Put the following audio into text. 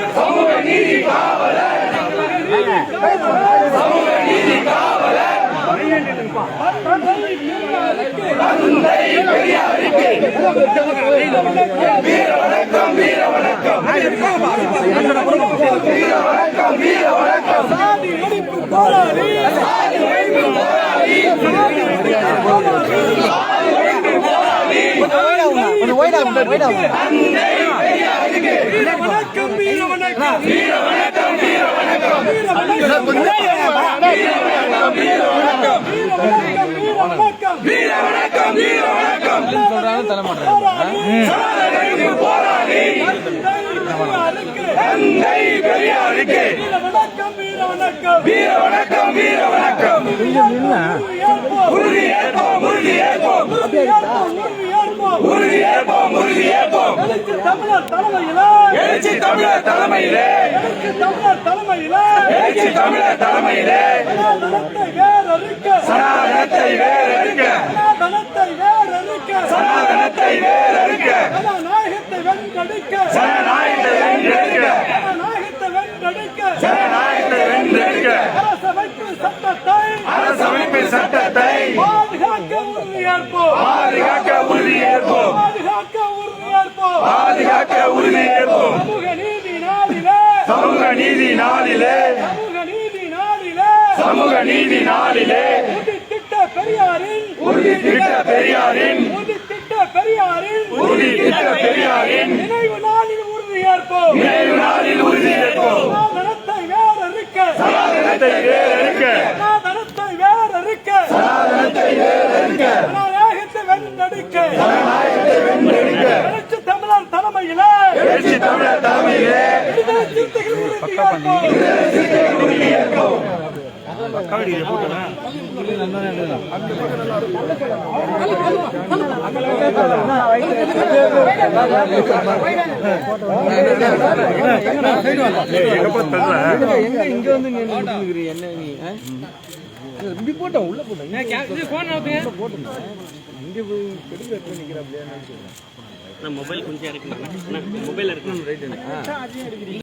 சமூக நீதி காவலர் சாதி ஒழிப்பு போராளி தமிழர் தலைமையிலே சனாதனத்தை வேறறுக்க ஜனநாயகத்தை வென்றெடுக்க அரசமைப்பு சட்டத்தை பாதுகாக்க உறுதியேற்போம் சமூக நீதி நாளிலே பெரியாரின் நினைவு நாளில் உறுதியேற்போம் சனாதனத்தை வேறறுக்க ஜனநாயகத்தை வென்றெடுக்க தமிழர் தலைமையிலே மொபைல் கொஞ்சம் இருக்கு மொபைல் இருக்கு.